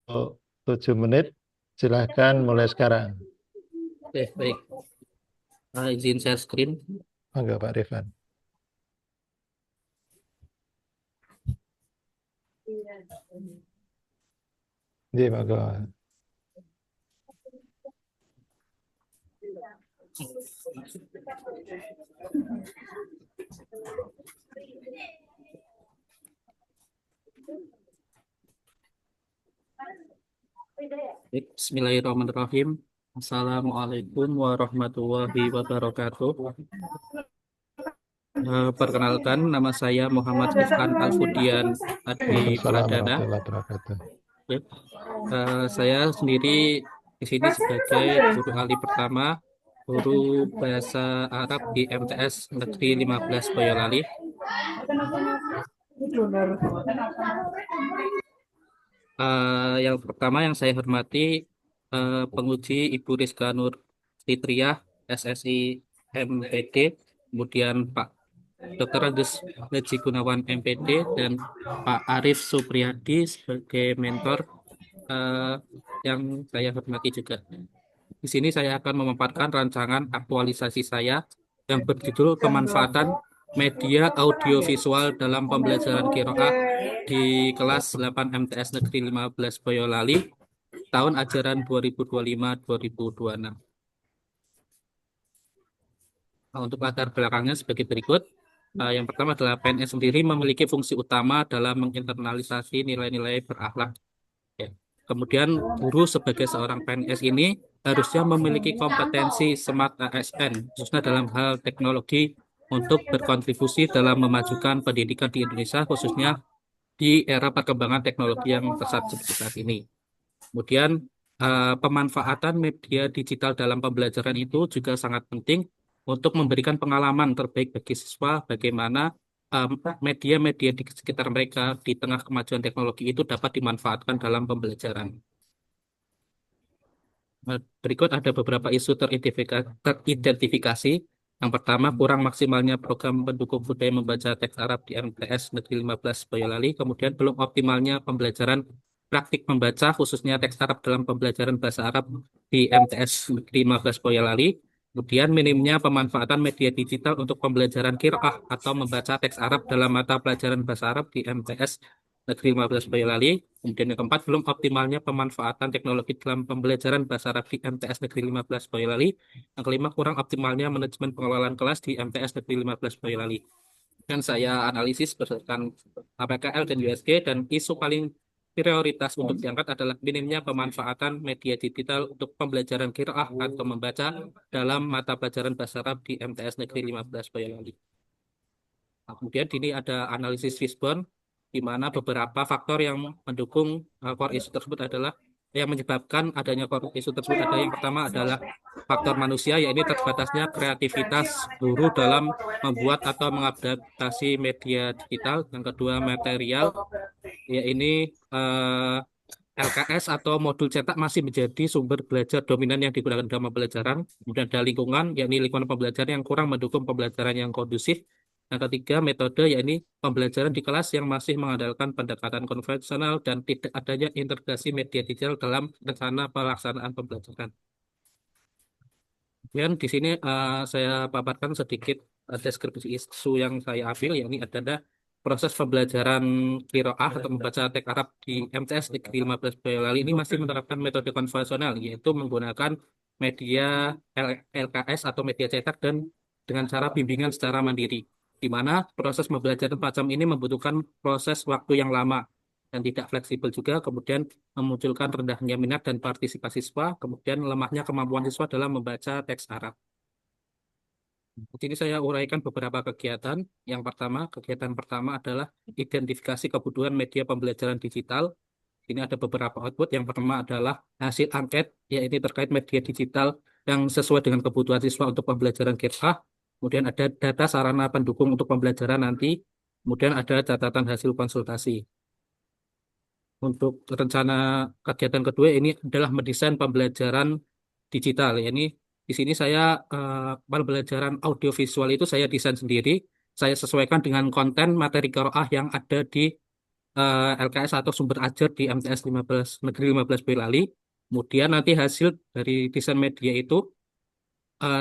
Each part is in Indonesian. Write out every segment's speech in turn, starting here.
7 menit. Silahkan mulai sekarang. Oke, baik. Izin share screen. Enggak, Pak Rifan. Iya, monggo. Baik, Bismillahirrahmanirrahim. Assalamualaikum warahmatullahi wabarakatuh. Perkenalkan, nama saya Muhammad Rifan Alfudian Adi Waalaikumsalam Pradana. warahmatullahi wabarakatuh. Ya, saya sendiri di sini sebagai guru ahli pertama, guru bahasa Arab di MTS Negeri 15 Boyolali. Yang pertama yang saya hormati penguji Ibu Rizka Nur Fitriah, SSI MPD, kemudian Pak Dr. Agus Haji Gunawan MPD, dan Pak Arif Supriyadi sebagai mentor eh, yang saya hormati juga. Di sini saya akan memaparkan rancangan aktualisasi saya yang berjudul Pemanfaatan Media Audiovisual dalam Pembelajaran Qiraah di kelas 8 MTS Negeri 15 Boyolali tahun ajaran 2025-2026. Nah, untuk latar belakangnya sebagai berikut. Yang pertama adalah PNS sendiri memiliki fungsi utama dalam menginternalisasi nilai-nilai berakhlak. Ya. Kemudian guru sebagai seorang PNS ini harusnya memiliki kompetensi Smart ASN, khususnya dalam hal teknologi untuk berkontribusi dalam memajukan pendidikan di Indonesia, khususnya di era perkembangan teknologi yang pesat seperti saat ini. Kemudian pemanfaatan media digital dalam pembelajaran itu juga sangat penting untuk memberikan pengalaman terbaik bagi siswa bagaimana media-media di sekitar mereka di tengah kemajuan teknologi itu dapat dimanfaatkan dalam pembelajaran. Berikut ada beberapa isu teridentifikasi. Yang pertama, kurang maksimalnya program pendukung budaya membaca teks Arab di MTS Negeri 15 Boyolali. Kemudian belum optimalnya pembelajaran praktik membaca, khususnya teks Arab dalam pembelajaran bahasa Arab di MTS Negeri 15 Boyolali. Kemudian minimnya pemanfaatan media digital untuk pembelajaran qiraah atau membaca teks Arab dalam mata pelajaran bahasa Arab di MTS Negeri 15 Boyolali. Kemudian yang keempat, belum optimalnya pemanfaatan teknologi dalam pembelajaran bahasa Arab di MTS Negeri 15 Boyolali. Yang kelima, kurang optimalnya manajemen pengelolaan kelas di MTS Negeri 15 Boyolali. Dan saya analisis berdasarkan APKL dan USG, dan isu paling prioritas untuk diangkat adalah minimnya pemanfaatan media digital untuk pembelajaran qiraah atau membaca dalam mata pelajaran bahasa Arab di MTS Negeri 15 Boyolali. Nah, kemudian ini ada analisis Fishbone, di mana beberapa faktor yang mendukung core issue tersebut adalah yang menyebabkan adanya core issue tersebut ada yang pertama adalah faktor manusia, yaitu terbatasnya kreativitas guru dalam membuat atau mengadaptasi media digital. Yang kedua material, yaitu LKS atau modul cetak masih menjadi sumber belajar dominan yang digunakan dalam pembelajaran. Kemudian ada lingkungan, yakni lingkungan pembelajaran yang kurang mendukung pembelajaran yang kondusif. Yang ketiga, metode, yakni pembelajaran di kelas yang masih mengandalkan pendekatan konvensional dan tidak adanya integrasi media digital dalam rencana pelaksanaan pembelajaran. Dan di sini saya paparkan sedikit deskripsi isu yang saya ambil, yakni adalah proses pembelajaran qiraah atau membaca teks Arab di MTS Negeri 15 Boyolali ini masih menerapkan metode konvensional, yaitu menggunakan media LKS atau media cetak dan dengan cara bimbingan secara mandiri, di mana proses pembelajaran macam ini membutuhkan proses waktu yang lama dan tidak fleksibel juga, kemudian memunculkan rendahnya minat dan partisipasi siswa, kemudian lemahnya kemampuan siswa dalam membaca teks Arab. Di sini saya uraikan beberapa kegiatan. Yang pertama, kegiatan pertama adalah identifikasi kebutuhan media pembelajaran digital. Ini ada beberapa output. Yang pertama adalah hasil angket, yaitu terkait media digital yang sesuai dengan kebutuhan siswa untuk pembelajaran qiraah. Kemudian ada data sarana pendukung untuk pembelajaran nanti. Kemudian ada catatan hasil konsultasi. Untuk rencana kegiatan kedua ini adalah mendesain pembelajaran digital. Ya, ini di sini saya pembelajaran audiovisual itu saya desain sendiri. Saya sesuaikan dengan konten materi qiraah yang ada di LKS atau sumber ajar di MTS 15 Negeri 15 Boyolali. Kemudian nanti hasil dari desain media itu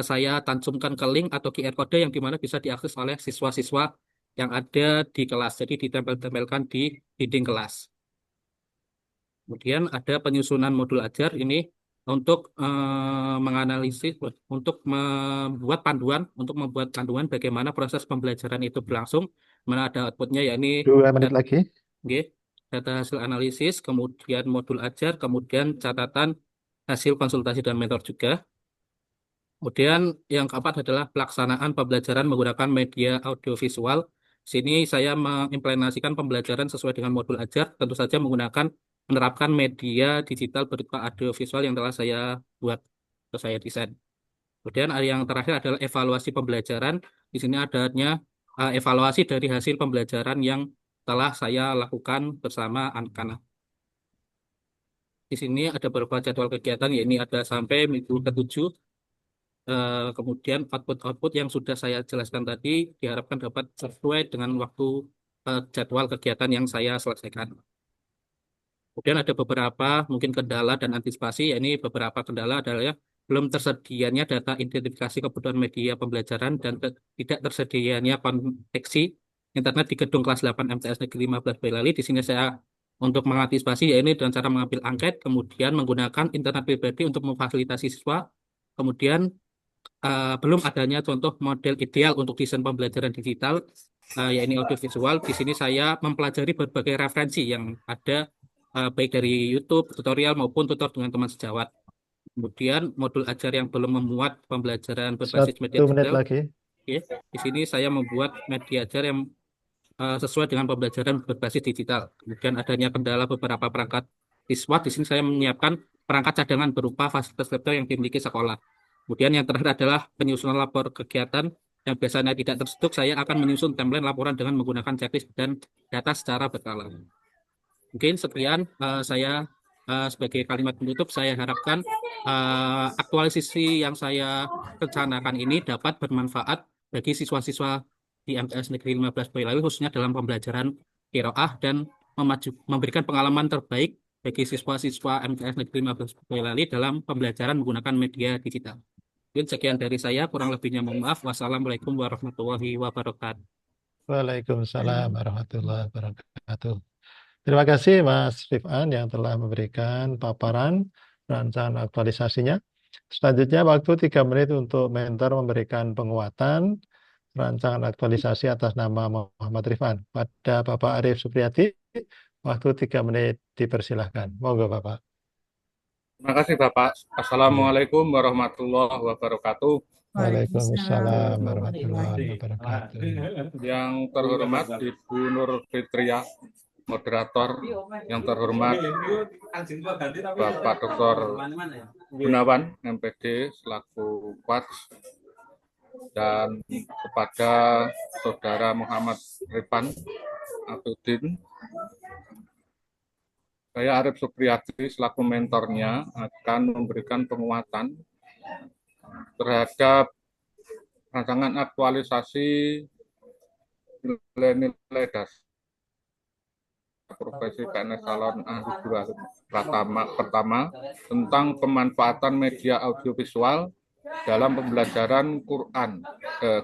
saya cantumkan ke link atau QR code yang dimana bisa diakses oleh siswa-siswa yang ada di kelas. Jadi ditempel-tempelkan di dinding kelas. Kemudian ada penyusunan modul ajar ini untuk menganalisis, untuk membuat panduan bagaimana proses pembelajaran itu berlangsung, mana ada outputnya, yakni 2 menit lagi. G, data hasil analisis, kemudian modul ajar, kemudian catatan hasil konsultasi dan mentor juga. Kemudian yang keempat adalah pelaksanaan pembelajaran menggunakan media audiovisual. Sini saya mengimplementasikan pembelajaran sesuai dengan modul ajar, tentu saja menerapkan media digital berupa audiovisual yang telah saya buat atau saya desain. Kemudian yang terakhir adalah evaluasi pembelajaran. Di sini adanya evaluasi dari hasil pembelajaran yang telah saya lakukan bersama anak-anak. Di sini ada beberapa jadwal kegiatan, ya ini ada sampai minggu ke-7. Kemudian output-output yang sudah saya jelaskan tadi diharapkan dapat sesuai dengan waktu jadwal kegiatan yang saya selesaikan. Kemudian ada beberapa mungkin kendala dan antisipasi, yakni beberapa kendala adalah belum tersedianya data identifikasi kebutuhan media pembelajaran dan tidak tersedianya koneksi internet di gedung kelas 8 MTS Negeri 15 Boyolali. Di sini saya untuk mengantisipasi, yakni dengan cara mengambil angket, kemudian menggunakan internet pribadi untuk memfasilitasi siswa, kemudian belum adanya contoh model ideal untuk desain pembelajaran digital, yakni audiovisual. Di sini saya mempelajari berbagai referensi yang ada, baik dari YouTube, tutorial maupun tutor dengan teman sejawat. Kemudian modul ajar yang belum memuat pembelajaran berbasis media 1 menit digital. lagi. Oke. Di sini saya membuat media ajar yang sesuai dengan pembelajaran berbasis digital. Kemudian adanya kendala beberapa perangkat siswa. Di sini saya menyiapkan perangkat cadangan berupa fasilitas laptop yang dimiliki sekolah. Kemudian yang terakhir adalah penyusunan lapor kegiatan yang biasanya tidak terstruktur. Saya akan menyusun template laporan dengan menggunakan checklist dan data secara berkala. Mungkin sekian saya sebagai kalimat penutup, saya harapkan aktualisasi yang saya rencanakan ini dapat bermanfaat bagi siswa-siswa di MTS Negeri 15 Boyolali, khususnya dalam pembelajaran qiraah dan memberikan pengalaman terbaik bagi siswa-siswa MTS Negeri 15 Boyolali dalam pembelajaran menggunakan media digital. Mungkin sekian dari saya, kurang lebihnya mohon maaf. Wassalamualaikum warahmatullahi wabarakatuh. Waalaikumsalam warahmatullahi wabarakatuh. Terima kasih Mas Rifan yang telah memberikan paparan rancangan aktualisasinya. Selanjutnya waktu 3 menit untuk mentor memberikan penguatan rancangan aktualisasi atas nama Muhammad Rifan. Pada Bapak Arif Supriyadi, waktu 3 menit dipersilahkan. Monggo Bapak. Terima kasih Bapak. Assalamualaikum warahmatullahi wabarakatuh. Waalaikumsalam warahmatullahi wabarakatuh. Yang terhormat Ibu Nur Fitriah, moderator. Yang terhormat Bapak Dr. Gunawan, MPD, selaku Wats. Dan kepada Saudara Muhammad Rifan Abdudin, saya Arif Supriyadi selaku mentornya akan memberikan penguatan terhadap rancangan aktualisasi nilai-nilai dasar profesi PNS calon ahli jurusan pertama tentang pemanfaatan media audiovisual dalam pembelajaran Quran,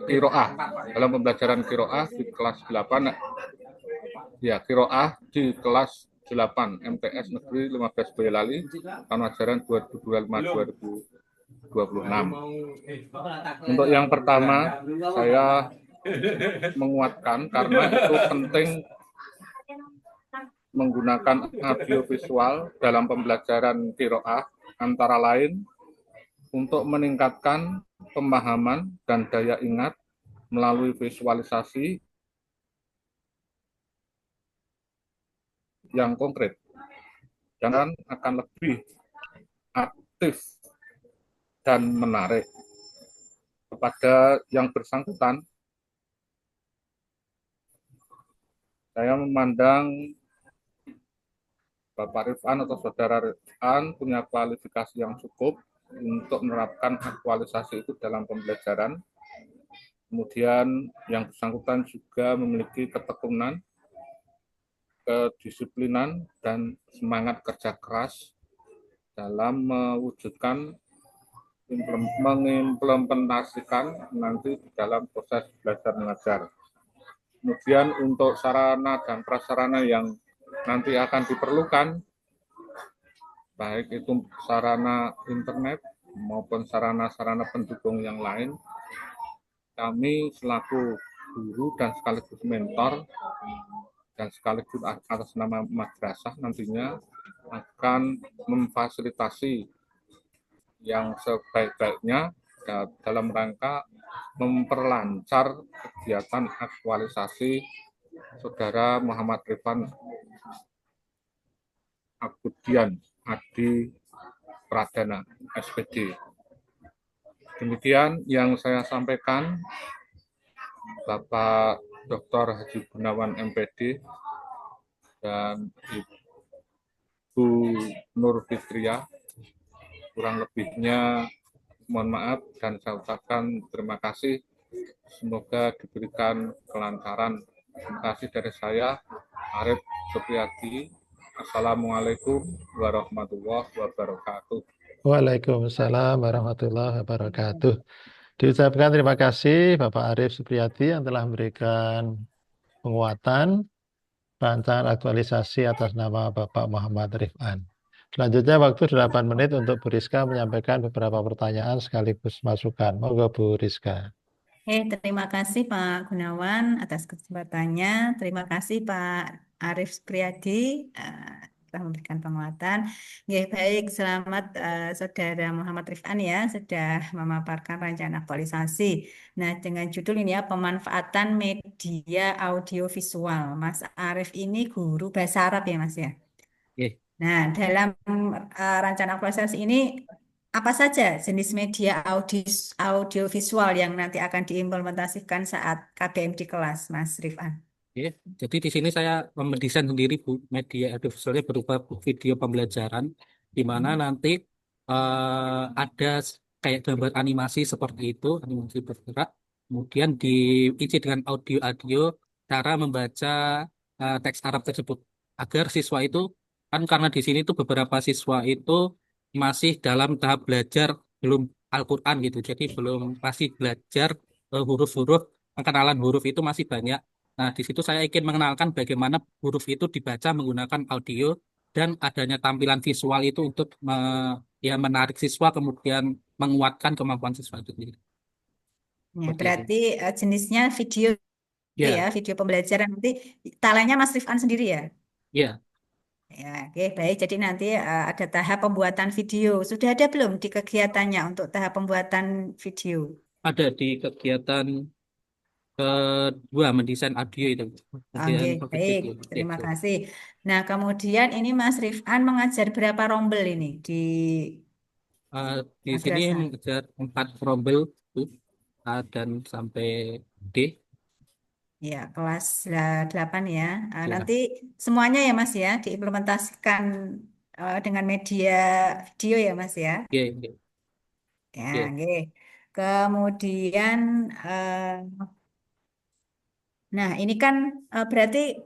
qiraah, dalam pembelajaran qiraah di kelas 8, ya qiraah di kelas 8 MTS Negeri 15 Boyolali tahun ajaran 2025-2026. Untuk yang pertama, saya menguatkan karena itu penting menggunakan audiovisual dalam pembelajaran qiraah, antara lain untuk meningkatkan pemahaman dan daya ingat melalui visualisasi yang konkret, dan akan lebih aktif dan menarik. Kepada yang bersangkutan, saya memandang Bapak Rifan atau Saudara Rifan punya kualifikasi yang cukup untuk menerapkan aktualisasi itu dalam pembelajaran. Kemudian yang bersangkutan juga memiliki ketekunan kedisiplinan dan semangat kerja keras dalam mewujudkan mengimplementasikan nanti di dalam proses belajar mengajar. Kemudian untuk sarana dan prasarana yang nanti akan diperlukan, baik itu sarana internet maupun sarana-sarana pendukung yang lain, kami selaku guru dan sekaligus mentor dan sekaligus atas nama madrasah nantinya akan memfasilitasi yang sebaik-baiknya dalam rangka memperlancar kegiatan aktualisasi Saudara Muhammad Rifan Abudian Adi Pradana SPD. Demikian yang saya sampaikan, Bapak Dr. Haji Gunawan MPD dan Ibu Nur Fitria. Kurang lebihnya mohon maaf dan saya ucapkan terima kasih. Semoga diberikan kelancaran. Terima kasih dari saya, Arif Supriyadi. Assalamualaikum warahmatullahi wabarakatuh. Waalaikumsalam warahmatullahi wabarakatuh. Diucapkan terima kasih Bapak Arif Supriyadi yang telah memberikan penguatan rancangan aktualisasi atas nama Bapak Muhammad Rifan. Selanjutnya waktu 8 menit untuk Bu Rizka menyampaikan beberapa pertanyaan sekaligus masukan. Monggo Bu Rizka. Terima kasih Pak Gunawan atas kesempatannya. Terima kasih Pak Arif Supriyadi telah memberikan penguatan. Baik, selamat Saudara Muhammad Rifan ya, sudah memaparkan rancangan aktualisasi. Nah, dengan judul ini ya, pemanfaatan media audiovisual. Mas Arif ini guru bahasa Arab ya Mas ya? Oke. Nah, dalam rancangan aktualisasi ini apa saja jenis media audiovisual yang nanti akan diimplementasikan saat KBM di kelas, Mas Rifan? Oke. Jadi di sini saya mendesain sendiri Bu, media audiovisualnya berupa video pembelajaran, di mana nanti ada kayak gambar animasi seperti itu, animasi bergerak, kemudian diisi dengan audio-audio cara membaca teks Arab tersebut, agar siswa itu, kan karena di sini tuh beberapa siswa itu masih dalam tahap belajar belum Al-Quran gitu, jadi belum masih belajar huruf-huruf, pengenalan huruf itu masih banyak. Nah, di situ saya ingin mengenalkan bagaimana huruf itu dibaca menggunakan audio dan adanya tampilan visual itu untuk ya menarik siswa kemudian menguatkan kemampuan siswa itu sendiri. Ya, Seperti itu. berarti jenisnya video Ya, ya, video pembelajaran nanti talentnya Mas Rifan sendiri ya? ya, Ya, oke, baik. Jadi nanti ada tahap pembuatan video. Sudah ada belum di kegiatannya untuk tahap pembuatan video? ada di kegiatan kedua mendesain audio itu. Oke, Kemudian public baik. video. Terima Itu. kasih. Nah, kemudian ini Mas Rifan mengajar berapa rombel ini di Di sini madrasah? mengejar 4 rombel Bu, A dan sampai D. Ya, kelas 8 ya. Ya, Nanti semuanya ya Mas ya, diimplementasikan dengan media video ya Mas ya. ya, ya, Ya, ya. oke. Kemudian, nah ini kan berarti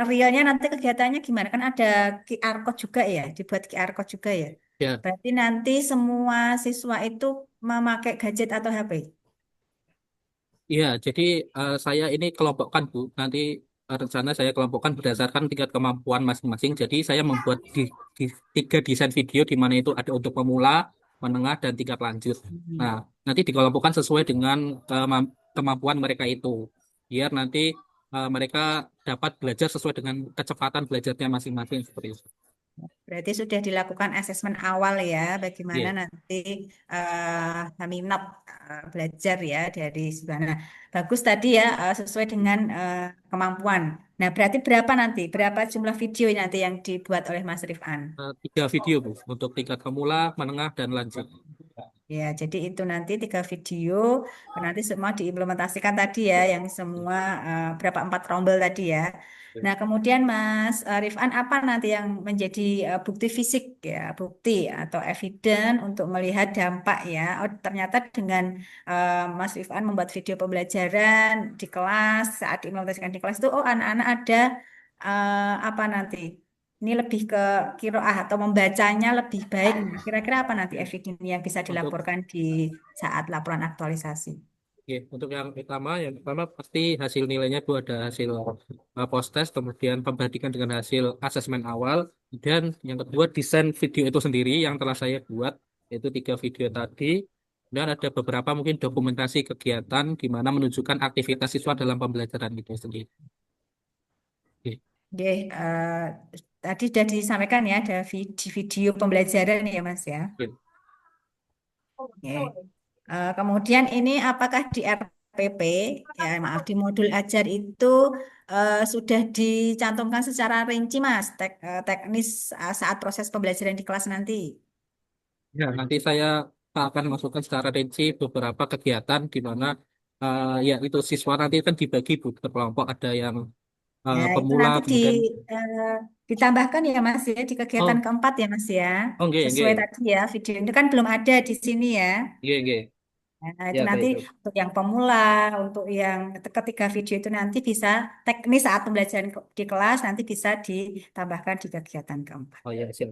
realnya nanti kegiatannya gimana? Kan ada QR code juga ya, dibuat QR code juga ya. Ya. Berarti nanti semua siswa itu memakai gadget atau HP. Iya, jadi saya ini kelompokkan Bu. Nanti rencana saya kelompokkan berdasarkan tingkat kemampuan masing-masing. Jadi saya membuat di 3 desain video di mana itu ada untuk pemula, menengah, dan tingkat lanjut. Nah, Hmm. nanti dikelompokkan sesuai dengan kemampuan mereka itu. Biar nanti mereka dapat belajar sesuai dengan kecepatan belajarnya masing-masing seperti itu. Berarti sudah dilakukan asesmen awal ya, bagaimana Iya, nanti minat belajar ya dari sana. Bagus tadi ya, sesuai dengan kemampuan. Nah, berarti berapa nanti? Berapa jumlah video nanti yang dibuat oleh Mas Rifan? 3 video Bu untuk tingkat pemula, menengah, dan lanjut. Ya, jadi itu nanti 3 video, nanti semua diimplementasikan tadi ya, yang semua berapa 4 rombel tadi ya. Nah, kemudian Mas Rifan, apa nanti yang menjadi bukti fisik ya, bukti atau eviden untuk melihat dampak ya. Oh, ternyata dengan Mas Rifan membuat video pembelajaran di kelas, saat diimplementasikan di kelas itu, oh anak-anak ada apa nanti? Ini lebih ke kiroah atau membacanya lebih baik. Kira-kira apa nanti efeknya yang bisa Untuk dilaporkan di saat laporan aktualisasi? Oke, untuk yang pertama pasti hasil nilainya itu ada hasil post test, kemudian pembandingan dengan hasil asesmen awal, dan yang kedua desain video itu sendiri yang telah saya buat, yaitu 3 video tadi, dan ada beberapa mungkin dokumentasi kegiatan di mana menunjukkan aktivitas siswa dalam pembelajaran itu sendiri. Oke. Oke, tadi sudah disampaikan ya, ada video pembelajaran ya Mas ya. Oke. Oke. Kemudian ini apakah di RPP, ya maaf, di modul ajar itu sudah dicantumkan secara rinci Mas, teknis saat proses pembelajaran di kelas nanti? Ya, nanti saya akan masukkan secara rinci beberapa kegiatan di mana ya itu siswa nanti kan dibagi berkelompok, ada yang Nah, itu pemula, nanti kemudian eh, ditambahkan ya Mas ya di kegiatan oh keempat ya Mas ya. oh nggih Sesuai nggih tadi ya, video itu kan belum ada di sini ya. nggih nggih. Nah, itu Ya nanti baik. untuk yang pemula, untuk yang ketiga video itu nanti bisa teknis saat pembelajaran di kelas nanti bisa ditambahkan di kegiatan keempat. Oh ya, siap.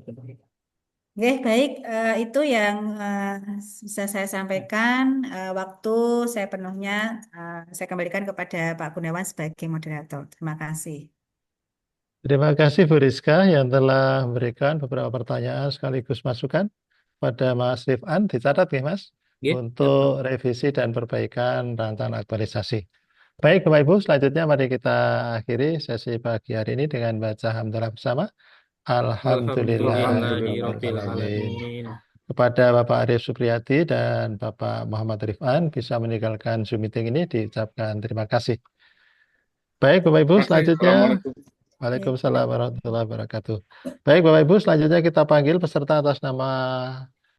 Oke, baik. Itu yang bisa saya sampaikan. Waktu saya penuhnya saya kembalikan kepada Pak Gunawan sebagai moderator. Terima kasih. Terima kasih Bu Rizka yang telah memberikan beberapa pertanyaan sekaligus masukan pada Mas Rifan. Dicatat ya Mas, Nggih, untuk revisi dan perbaikan rancangan aktualisasi. Baik Bapak Ibu, selanjutnya mari kita akhiri sesi pagi hari ini dengan baca hamdalah bersama. Alhamdulillahirabbil Alhamdulillahirobbilalamin. alamin. Kepada Bapak Arif Supriyadi dan Bapak Muhammad Rifan bisa meninggalkan Zoom meeting ini diucapkan terima kasih. Baik Bapak Ibu, selanjutnya Assalamualaikum. Waalaikumsalam warahmatullahi wabarakatuh. Baik Bapak Ibu, selanjutnya kita panggil peserta atas nama